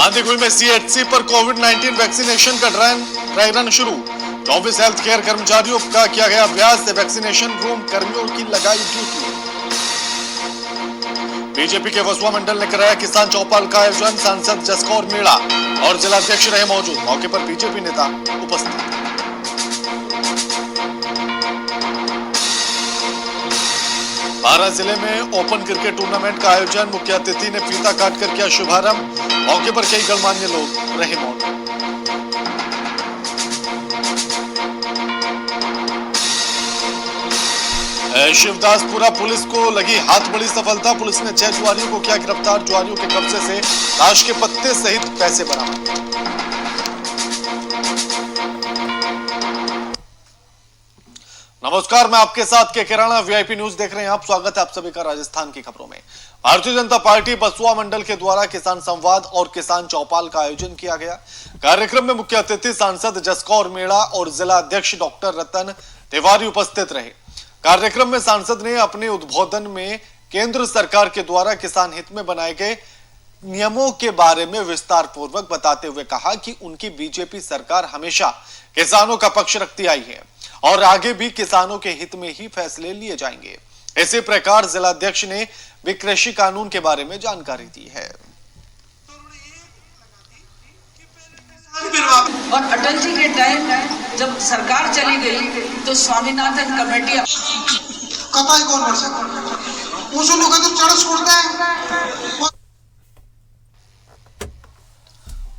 आंधीगुई में सीएचसी पर कोविड-19 वैक्सीनेशन का ड्राई रन शुरू। 24 हेल्थ केयर कर्मचारियों का किया गया अभ्यास। वैक्सीनेशन रूम कर्मियों की लगाई ड्यूटी। बीजेपी के वसुआ मंडल ने कराया किसान चौपाल का आयोजन। सांसद जसकौर मीणा और जिलाध्यक्ष रहे मौजूद। मौके पर बीजेपी नेता उपस्थित। बारां जिले में ओपन क्रिकेट टूर्नामेंट का आयोजन। मुख्य अतिथि ने फीता काटकर किया शुभारंभ। मौके पर कई गणमान्य लोग रहे मौजूद। शिवदासपुरा पुलिस को लगी हाथ बड़ी सफलता। पुलिस ने 6 जुआरियों को किया गिरफ्तार। जुआरियों के कब्जे से ताश के पत्ते सहित पैसे बरामद। नमस्कार, मैं आपके साथ के किराना वीआईपी न्यूज देख रहे हैं आप। स्वागत है आप सभी का राजस्थान की खबरों में। भारतीय जनता पार्टी बसुआ मंडल के द्वारा किसान संवाद और किसान चौपाल का आयोजन किया गया। कार्यक्रम में मुख्य अतिथि सांसद जसकौर मीणा और जिला अध्यक्ष डॉक्टर रतन तिवारी उपस्थित रहे। कार्यक्रम में सांसद ने अपने उद्बोधन में केंद्र सरकार के द्वारा किसान हित में बनाए गए नियमों के बारे में विस्तार पूर्वक बताते हुए कहा कि उनकी बीजेपी सरकार हमेशा किसानों का पक्ष रखती आई है और आगे भी किसानों के हित में ही फैसले लिए जाएंगे। इसी प्रकार जिलाध्यक्ष ने भी कृषि कानून के बारे में जानकारी दी है। और अटल जी के टाइम जब सरकार चली गई तो स्वामीनाथन कमेटी कताई कौन कर सकता? उस लोग तो चढ़ छोड़ते हैं।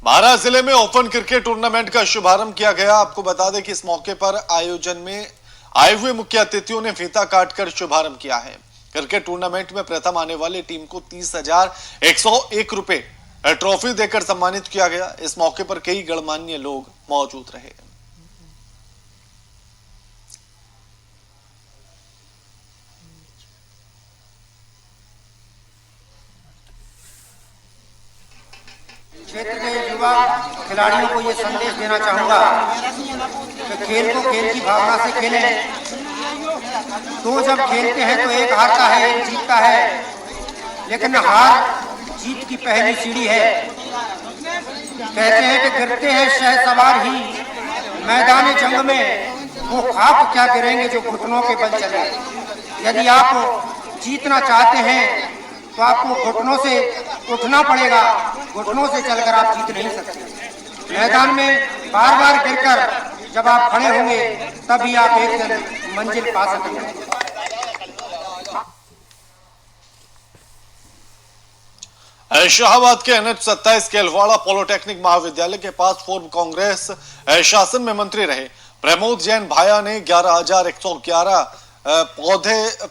बारां जिले में ओपन क्रिकेट टूर्नामेंट का शुभारंभ किया गया। आपको बता दें कि इस मौके पर आयोजन में आए हुए मुख्य अतिथियों ने फीता काटकर शुभारंभ किया है। क्रिकेट टूर्नामेंट में प्रथम आने वाली टीम को 30,101 रुपए ट्रॉफी देकर सम्मानित किया गया। इस मौके पर कई गणमान्य लोग मौजूद रहे। क्षेत्र के युवा खिलाड़ियों को ये संदेश देना चाहूंगा कि खेल को खेल की भावना से खेलें। दो जब खेलते हैं तो एक हारता है एक जीतता है, लेकिन हार जीत की पहली सीढ़ी है। कहते हैं कि गिरते हैं शहसवार ही मैदान जंग में, वो खाक क्या गिरेंगे जो घुटनों के बल चले। यदि आप जीतना चाहते हैं तो आपको घुटनों से उठना पड़ेगा। घुटनों से चलकर आप जीत नहीं सकते। मैदान में बार बार गिरकर जब आप खड़े होंगे तभी आप एक दिन मंजिल पा सकेंगे। शाहबाद के NH-27 केलवाड़ा पॉलिटेक्निक महाविद्यालय के पास पूर्व कांग्रेस शासन में मंत्री रहे प्रमोद जैन भाया ने 11,111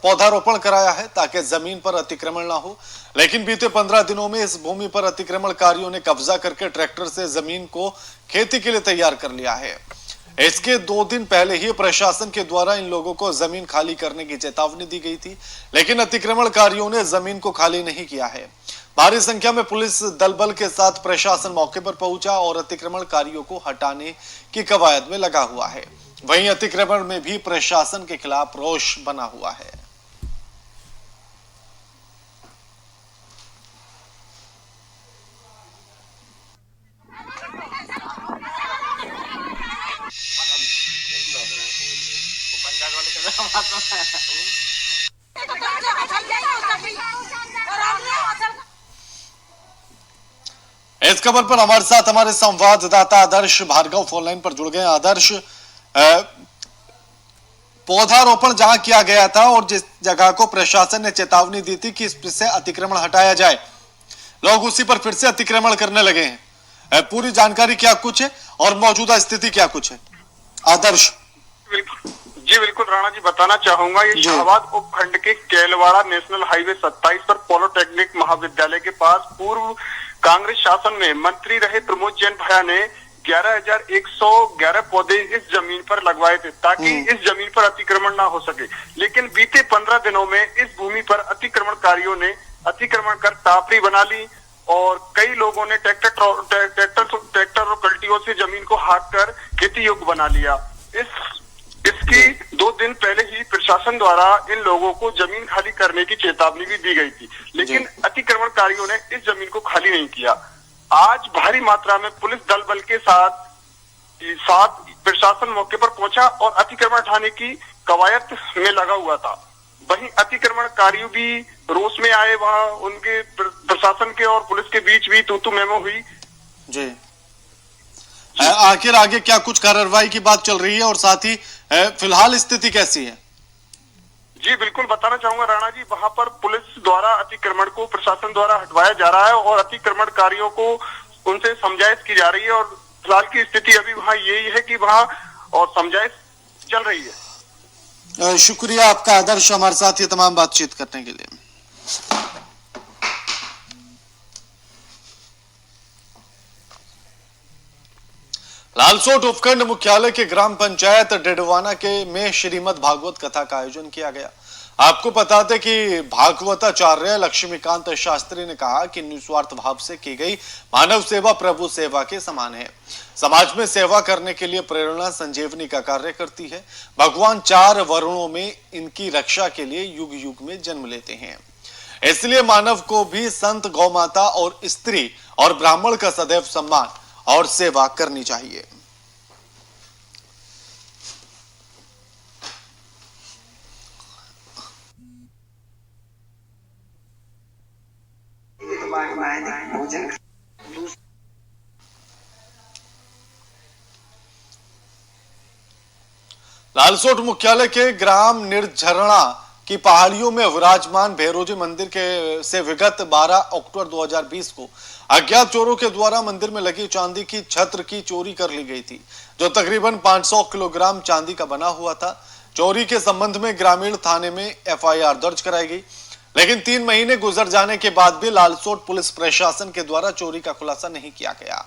पौधारोपण कराया है ताकि जमीन पर अतिक्रमण ना हो। लेकिन बीते 15 दिनों में इस भूमि पर अतिक्रमणकारियों ने कब्जा करके ट्रैक्टर से जमीन को खेती के लिए तैयार कर लिया है। इसके 2 दिन पहले ही प्रशासन के द्वारा इन लोगों को जमीन खाली करने की चेतावनी दी गई थी, लेकिन अतिक्रमणकारियों ने जमीन को खाली नहीं किया है। भारी संख्या में पुलिस दल बल के साथ प्रशासन मौके पर पहुंचा और अतिक्रमणकारियों को हटाने की कवायद में लगा हुआ है। वहीं अतिक्रमण में भी प्रशासन के खिलाफ रोष बना हुआ है। इस खबर पर हमारे साथ हमारे संवाददाता आदर्श भार्गव फोन लाइन पर जुड़ गए। आदर्श, पौधारोपण जहां किया गया था और जिस जगह को प्रशासन ने चेतावनी दी थी कि इससे अतिक्रमण हटाया जाए, लोग उसी पर फिर से अतिक्रमण करने लगे हैं। पूरी जानकारी क्या कुछ है और मौजूदा स्थिति क्या कुछ है? आदर्श जी बिल्कुल राणा जी, बताना चाहूंगा ये शाहबाद उपखंड के केलवाड़ा नेशनल हाईवे 27 पर पॉलिटेक्निक महाविद्यालय के पास पूर्व कांग्रेस शासन में मंत्री रहे प्रमोद जैन भैया ने 11,111 पौधे इस जमीन पर लगवाए थे ताकि इस जमीन पर अतिक्रमण ना हो सके। लेकिन बीते 15 दिनों में इस भूमि पर अतिक्रमणकारियों ने अतिक्रमण कर टापरी बना ली और कई लोगों ने ट्रैक्टर और कल्टियों से जमीन को हाँक कर खेती योग्य बना लिया। इसकी 2 दिन पहले ही प्रशासन द्वारा इन लोगों को जमीन खाली करने की चेतावनी भी दी गई थी, लेकिन अतिक्रमणकारियों ने इस जमीन को खाली नहीं किया। आज भारी मात्रा में पुलिस दल बल के साथ प्रशासन मौके पर पहुंचा और अतिक्रमण हटाने की कवायद में लगा हुआ था। वहीं अतिक्रमणकारियों भी रोष में आए, वहां उनके प्रशासन के और पुलिस के बीच भी तू मेमो हुई। जी, आखिर आगे क्या कुछ कार्रवाई की बात चल रही है और साथ ही फिलहाल स्थिति कैसी है? जी बिल्कुल बताना चाहूंगा राणा जी, वहां पर पुलिस द्वारा अतिक्रमण को प्रशासन द्वारा हटवाया जा रहा है और अतिक्रमणकारियों को उनसे समझाइश की जा रही है और फिलहाल की स्थिति अभी वहां यही है कि वहां और समझाइश चल रही है। शुक्रिया आपका आदर्श, हमारे साथ ये तमाम बातचीत करने के लिए। लालसोट उपखंड मुख्यालय के ग्राम पंचायत डेडवाना के में श्रीमद् भागवत कथा का आयोजन किया गया। आपको बता दें कि भागवताचार्य लक्ष्मीकांत शास्त्री ने कहा कि निस्वार्थ भाव से की गई मानव सेवा प्रभु सेवा के समान है। समाज में सेवा करने के लिए प्रेरणा संजीवनी का कार्य करती है। भगवान 4 वर्णों में इनकी रक्षा के लिए युग युग में जन्म लेते हैं, इसलिए मानव को भी संत, गौ माता और स्त्री और ब्राह्मण का सदैव सम्मान और सेवा करनी चाहिए। लालसोट मुख्यालय के ग्राम निर्झरणा की पहाड़ियों में विराजमान भैरोजी मंदिर के से विगत 12 अक्टूबर 2020 को अज्ञात चोरों के द्वारा मंदिर में लगी चांदी की छत्र की चोरी कर ली गई थी, जो तकरीबन 500 किलोग्राम चांदी का बना हुआ था। चोरी के संबंध में ग्रामीण थाने में एफआईआर दर्ज कराई गई, लेकिन 3 महीने गुजर जाने के बाद भी लालसोट पुलिस प्रशासन के द्वारा चोरी का खुलासा नहीं किया गया।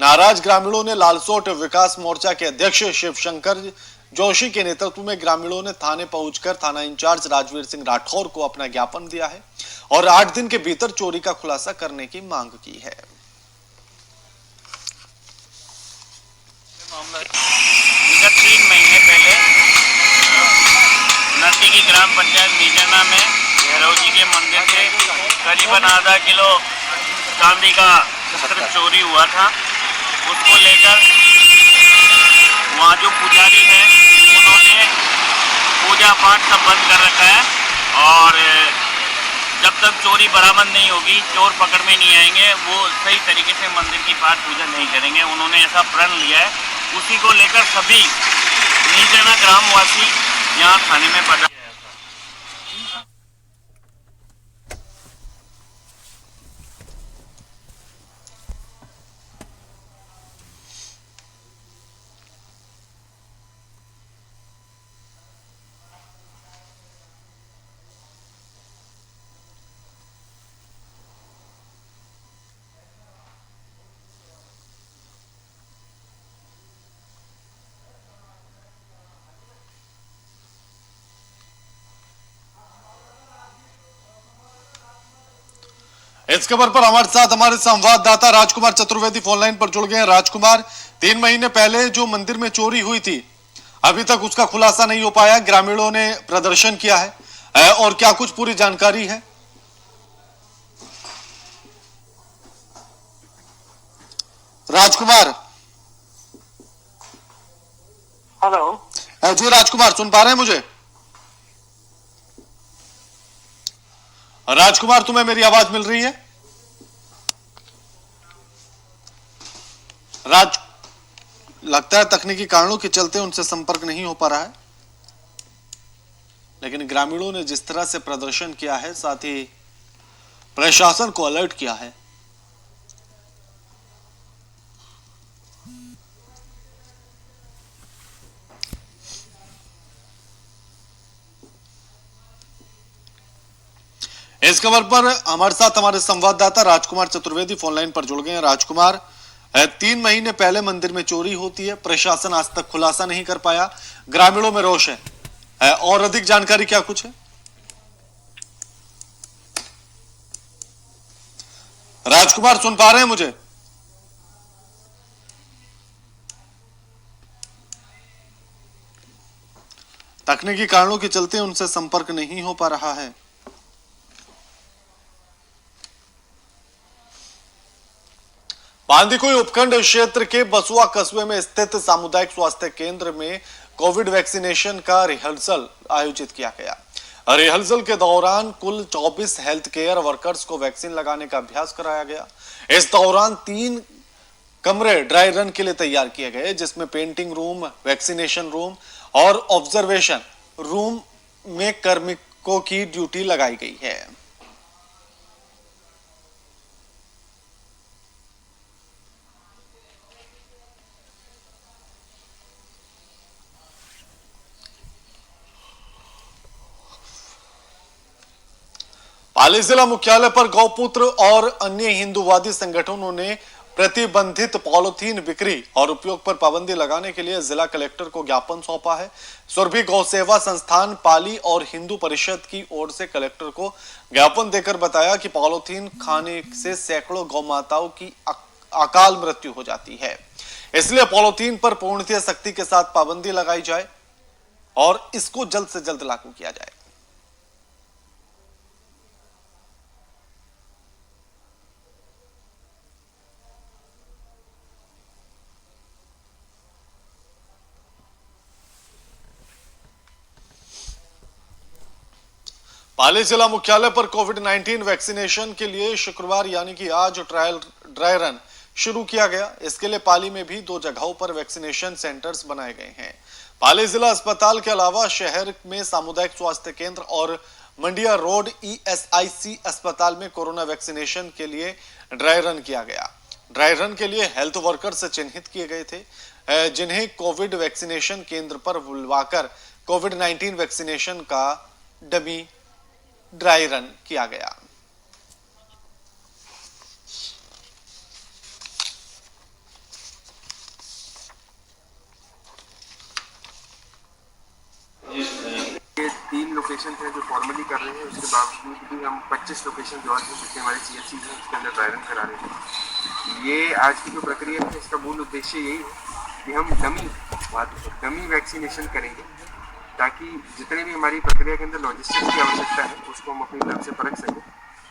नाराज ग्रामीणों ने लालसोट विकास मोर्चा के अध्यक्ष शिवशंकर जोशी के नेतृत्व में ग्रामीणों ने थाने पहुंचकर थाना इंचार्ज राजवीर सिंह राठौर को अपना ज्ञापन दिया है और 8 दिन के भीतर चोरी का खुलासा करने की मांग की है। विगत 3 महीने पहले नजदीकी ग्राम पंचायत नीजना में भैरव जी के मंदिर से करीबन आधा किलो चांदी का छत्र चोरी हुआ था। उसको लेकर वहाँ जो पुजारी है उन्होंने पूजा पाठ सब बंद कर रखा है और जब तक चोरी बरामद नहीं होगी, चोर पकड़ में नहीं आएंगे, वो सही तरीके से मंदिर की पाठ पूजा नहीं करेंगे। उन्होंने ऐसा प्रण लिया है। उसी को लेकर सभी नीजना ग्रामवासी यहाँ थाने में पहुंचे। इस खबर पर हमारे साथ हमारे संवाददाता राजकुमार चतुर्वेदी फोनलाइन पर जुड़ गए हैं। राजकुमार, 3 महीने पहले जो मंदिर में चोरी हुई थी, अभी तक उसका खुलासा नहीं हो पाया, ग्रामीणों ने प्रदर्शन किया है और क्या कुछ पूरी जानकारी है? राजकुमार, हेलो जी राजकुमार, सुन पा रहे हैं मुझे? राजकुमार, तुम्हें मेरी आवाज मिल रही है? लगता है तकनीकी कारणों के चलते उनसे संपर्क नहीं हो पा रहा है, लेकिन ग्रामीणों ने जिस तरह से प्रदर्शन किया है, साथ ही प्रशासन को अलर्ट किया है, इस खबर पर हमारे साथ हमारे संवाददाता राजकुमार चतुर्वेदी फोनलाइन पर जुड़ गए हैं। राजकुमार, 3 महीने पहले मंदिर में चोरी होती है, प्रशासन आज तक खुलासा नहीं कर पाया, ग्रामीणों में रोष है और अधिक जानकारी क्या कुछ है? राजकुमार, सुन पा रहे हैं मुझे? तकनीकी कारणों के चलते उनसे संपर्क नहीं हो पा रहा है। बांदीकुई उपखंड क्षेत्र के बसुआ कस्बे में स्थित सामुदायिक स्वास्थ्य केंद्र में कोविड वैक्सीनेशन का रिहर्सल आयोजित किया गया। रिहर्सल के दौरान कुल 24 हेल्थ केयर वर्कर्स को वैक्सीन लगाने का अभ्यास कराया गया। इस दौरान 3 कमरे ड्राई रन के लिए तैयार किए गए, जिसमें पेंटिंग रूम, वैक्सीनेशन रूम और ऑब्जर्वेशन रूम में कार्मिकों की ड्यूटी लगाई गई है। पाली जिला मुख्यालय पर गौपुत्र और अन्य हिंदूवादी संगठनों ने प्रतिबंधित पॉलिथीन बिक्री और उपयोग पर पाबंदी लगाने के लिए जिला कलेक्टर को ज्ञापन सौंपा है। सुरभि गौ सेवा संस्थान पाली और हिंदू परिषद की ओर से कलेक्टर को ज्ञापन देकर बताया कि पॉलिथीन खाने से सैकड़ों गौ माताओं की अकाल मृत्यु हो जाती है, इसलिए पॉलिथीन पर पूर्णतः सख्ती के साथ पाबंदी लगाई जाए और इसको जल्द से जल्द लागू किया जाए। पाली जिला मुख्यालय पर कोविड-19 वैक्सीनेशन के लिए शुक्रवार यानी कि आज ट्रायल ड्राई रन शुरू किया गया। इसके लिए पाली में भी 2 जगहों पर वैक्सीनेशन सेंटर्स बनाए गए हैं। पाली जिला अस्पताल के अलावा शहर में सामुदायिक स्वास्थ्य केंद्र और मंडिया रोड ESIC अस्पताल में कोरोना वैक्सीनेशन के लिए ड्राई रन किया गया। ड्राई रन के लिए हेल्थ वर्कर्स चिन्हित किए गए थे, जिन्हें कोविड वैक्सीनेशन केंद्र पर बुलवाकर कोविड-19 वैक्सीनेशन का डमी ड्राई रन किया गया। ये 3 लोकेशन थे जो फॉर्मली कर रहे हैं, उसके बावजूद भी हम 25 लोकेशन जो आज जितने हमारे CHC हैं उसके अंदर ड्राई रन करा रहे हैं। ये आज की जो प्रक्रिया है इसका मूल उद्देश्य यही है कि हम डमी वैक्सीनेशन करेंगे ताकि जितने भी हमारी प्रक्रिया के अंदर लॉजिस्टिक्स की आवश्यकता है उसको हम अपनी तरफ से परख सकें।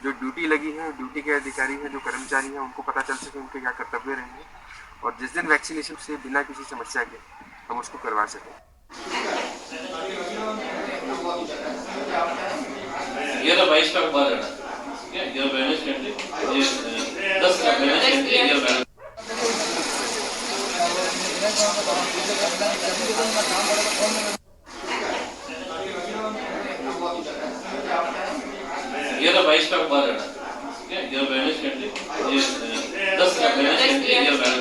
जो ड्यूटी लगी है, ड्यूटी के अधिकारी हैं, जो कर्मचारी हैं, उनको पता चल सके उनके क्या कर्तव्य रहेंगे और जिस दिन वैक्सीनेशन से बिना किसी समस्या के हम उसको करवा सकें। ये तो 22 का बाद है, ये बैलेंस करते, ये 10 का बैलेंस करते, ये बैलेंस ये तो 22 का बाद है, ये बैलेंस करते, ये 10 का बैलेंस करते, ये बैलेंस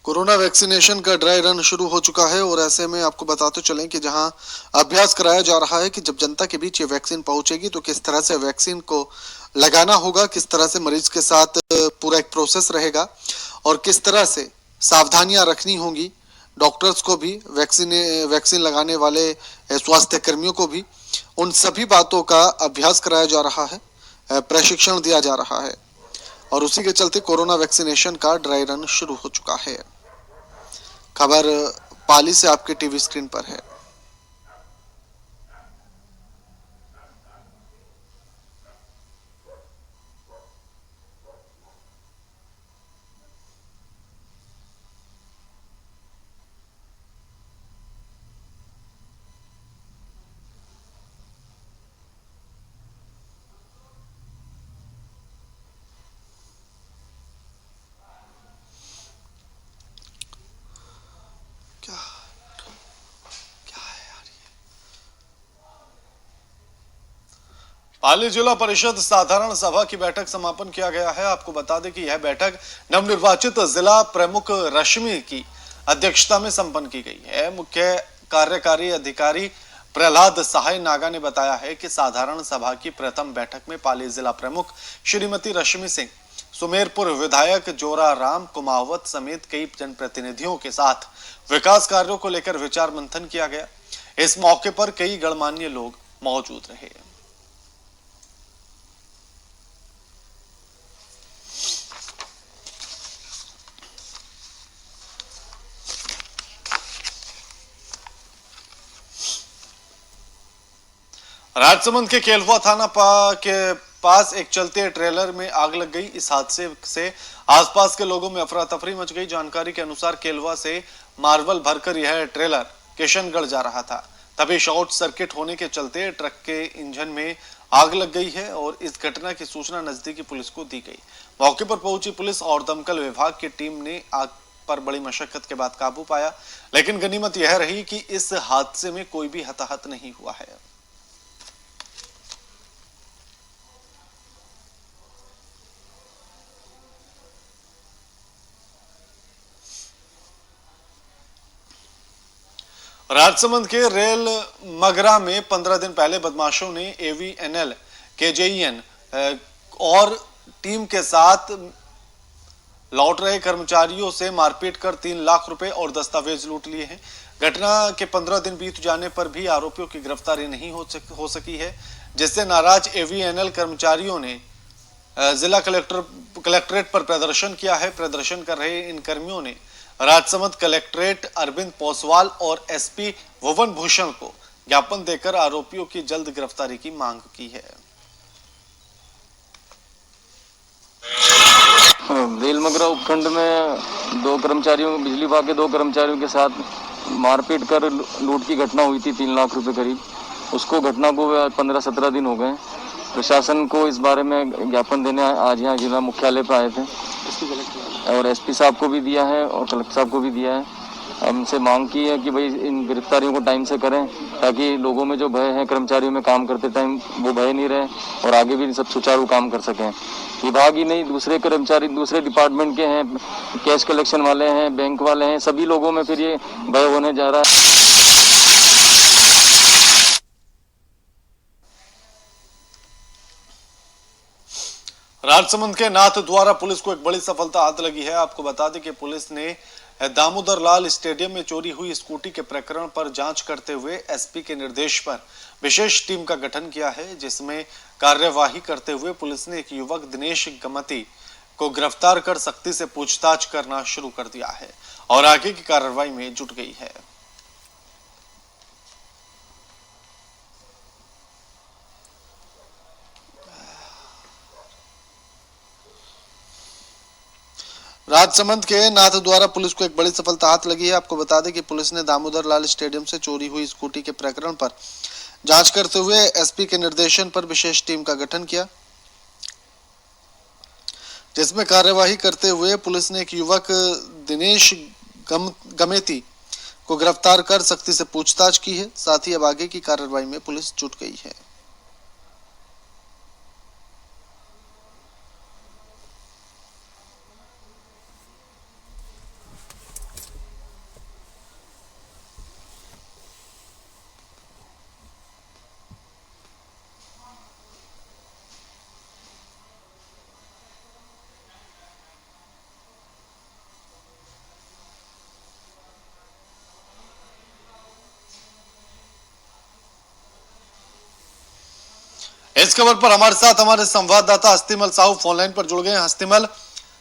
कोरोना वैक्सीनेशन का ड्राई रन शुरू हो चुका है और ऐसे में आपको बताते चलें कि जहां अभ्यास कराया जा रहा है कि जब जनता के बीच ये वैक्सीन पहुंचेगी तो किस तरह से वैक्सीन को लगाना होगा, किस तरह से मरीज के साथ पूरा एक प्रोसेस रहेगा और किस तरह से सावधानियां रखनी होंगी डॉक्टर्स को भी, वैक्सीन लगाने वाले स्वास्थ्य कर्मियों को भी, उन सभी बातों का अभ्यास कराया जा रहा है, प्रशिक्षण दिया जा रहा है और उसी के चलते कोरोना वैक्सीनेशन का ड्राई रन शुरू हो चुका है। खबर पाली से आपके टीवी स्क्रीन पर है। पाली जिला परिषद साधारण सभा की बैठक समापन किया गया है। आपको बता दें कि यह बैठक नवनिर्वाचित जिला प्रमुख रश्मि की अध्यक्षता में संपन्न की गई है। मुख्य कार्यकारी अधिकारी प्रहलाद सहाय नागा ने बताया है कि साधारण सभा की प्रथम बैठक में पाली जिला प्रमुख श्रीमती रश्मि सिंह, सुमेरपुर विधायक जोरा राम कुमावत समेत कई जनप्रतिनिधियों के साथ विकास कार्यों को लेकर विचार मंथन किया गया। इस मौके पर कई गणमान्य लोग मौजूद रहे। राजसमंद के केलवा थाना के पास एक चलते ट्रेलर में आग लग गई। इस हादसे से आसपास के लोगों में अफरा तफरी मच गई। जानकारी के अनुसार केलवा से मार्बल भरकर यह ट्रेलर किशनगढ़ जा रहा था, तभी शॉर्ट सर्किट होने के चलते ट्रक के इंजन में आग लग गई है और इस घटना की सूचना नजदीकी पुलिस को दी गई। मौके पर पहुंची पुलिस और दमकल विभाग की टीम ने आग पर बड़ी मशक्कत के बाद काबू पाया, लेकिन गनीमत यह रही कि इस हादसे में कोई भी हताहत नहीं हुआ है। राजसमंद के रेल मगरा में 15 दिन पहले बदमाशों ने AVNL KJEN और टीम के साथ लौट रहे कर्मचारियों से मारपीट कर 3 लाख रुपए और दस्तावेज लूट लिए हैं। घटना के 15 दिन बीत जाने पर भी आरोपियों की गिरफ्तारी नहीं हो सकी है, जिससे नाराज AVNL कर्मचारियों ने जिला कलेक्ट्रेट पर प्रदर्शन किया है। प्रदर्शन कर रहे इन कर्मियों ने राजसमंद कलेक्ट्रेट अरविंद पोसवाल और SP भुवन भूषण को ज्ञापन देकर आरोपियों की जल्द गिरफ्तारी की मांग की है। रेलमगरा उपखंड में 2 कर्मचारियों, बिजली विभाग के 2 कर्मचारियों के साथ मारपीट कर लूट की घटना हुई थी 3 लाख रुपए करीब। उसको घटना को 15-17 दिन हो गए। प्रशासन को इस बारे में ज्ञापन देने आज यहाँ जिला मुख्यालय पर आए थे और SP साहब को भी दिया है और कलेक्टर साहब को भी दिया है। हमसे मांग की है कि भाई इन गिरफ्तारियों को टाइम से करें, ताकि लोगों में जो भय है कर्मचारियों में काम करते टाइम वो भय नहीं रहे और आगे भी सब सुचारू काम कर सकें। विभाग ही नहीं, दूसरे कर्मचारी दूसरे डिपार्टमेंट के हैं, कैश कलेक्शन वाले हैं, बैंक वाले हैं, सभी लोगों में फिर ये भय होने जा रहा है। राजसमंद के नाथ द्वारा पुलिस को एक बड़ी सफलता हाथ लगी है। आपको बता दें कि पुलिस ने दामोदर लाल स्टेडियम में चोरी हुई स्कूटी के प्रकरण पर जांच करते हुए SP के निर्देश पर विशेष टीम का गठन किया है, जिसमें कार्यवाही करते हुए पुलिस ने एक युवक दिनेश गमती को गिरफ्तार कर सख्ती से पूछताछ करना शुरू कर दिया है और आगे की कार्रवाई में जुट गई है। राजसमंद के नाथ द्वारा पुलिस को एक बड़ी सफलता हाथ लगी है। आपको बता दें कि पुलिस ने दामोदर लाल स्टेडियम से चोरी हुई स्कूटी के प्रकरण पर जांच करते हुए SP के निर्देशन पर विशेष टीम का गठन किया, जिसमें कार्यवाही करते हुए पुलिस ने एक युवक दिनेश गमेती को गिरफ्तार कर सख्ती से पूछताछ की है। साथ ही अब आगे की कार्रवाई में पुलिस जुट गई है। इस खबर पर हमारे साथ हमारे संवाददाता हस्तिमल साहू फोनलाइन पर जुड़ गए हैं। हस्तिमल,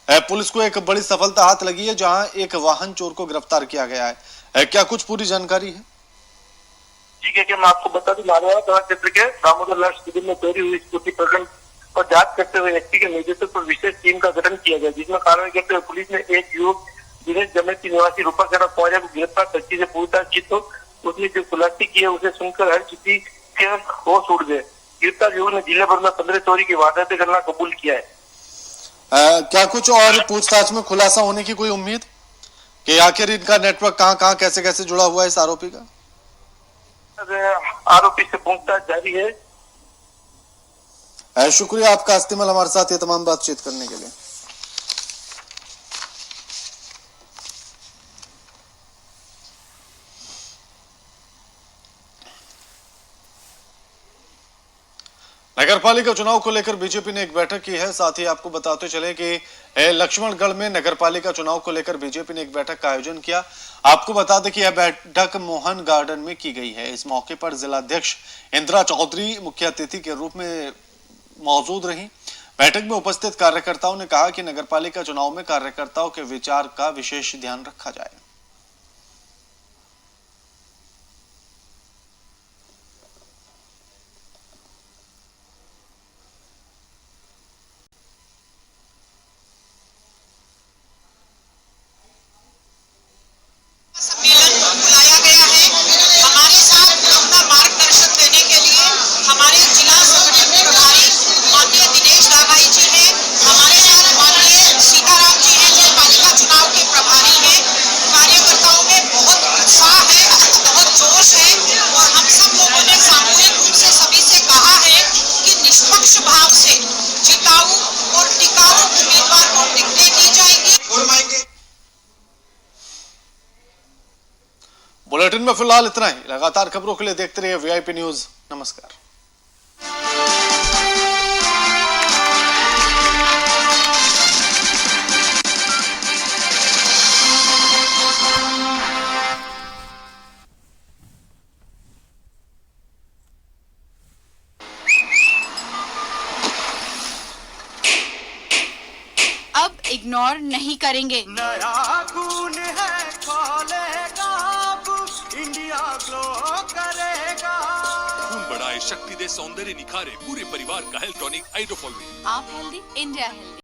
पुलिस को एक बड़ी सफलता हाथ लगी है जहां एक वाहन चोर को गिरफ्तार किया गया है, क्या कुछ पूरी जानकारी है? जी मैं आपको बता दूं, मारवाड़ा थाना क्षेत्र के दामोदर लाल स्टेडियम में चोरी हुई स्कूटी प्रकरण पर जांच करते हुए SP के निर्देशन पर विशेष टीम का गठन किया गया, जिसमें कार्रवाई करते हुए पुलिस ने एक युवक दिनेश गमेती निवासी रूपाखेड़ा पहुंचा को गिरफ्तार सच्ची से पूछताछ की तो उसने जो खुलासे किए उसे सुनकर हर किसी के होश उड़ गए। गिरफ्तार युवक ने जिले भर में 15 चोरी की वारदातें करना कबूल किया है। क्या कुछ और पूछताछ में खुलासा होने की कोई उम्मीद कि आखिर इनका नेटवर्क कहां कैसे कैसे जुड़ा हुआ है इस आरोपी का? आरोपी से पूछताछ जारी है। शुक्रिया आपका हस्तिमल, हमारे साथ ये तमाम बातचीत करने के लिए। नगरपालिका चुनाव को लेकर बीजेपी ने एक बैठक की है। साथ ही आपको बताते चले कि लक्ष्मणगढ़ में नगरपालिका चुनाव को लेकर बीजेपी ने एक बैठक का आयोजन किया। आपको बता दें कि यह बैठक मोहन गार्डन में की गई है। इस मौके पर जिलाध्यक्ष इंदिरा चौधरी मुख्य अतिथि के रूप में मौजूद रही। बैठक में उपस्थित कार्यकर्ताओं ने कहा कि नगरपालिका चुनाव में कार्यकर्ताओं के विचार का विशेष ध्यान रखा जाए। बुलेटिन में फिलहाल इतना ही। लगातार खबरों के लिए देखते रहिए वीआईपी न्यूज। नमस्कार। अब इग्नोर नहीं करेंगे। नया खून है खोलेगा, इंडिया ग्लो करेगा। खून बढ़ाए, शक्ति दे, सौंदर्य निखारे, पूरे परिवार का हेल्थ टॉनिक हाइड्रोफॉल में। आप हेल्दी, इंडिया हेल्दी।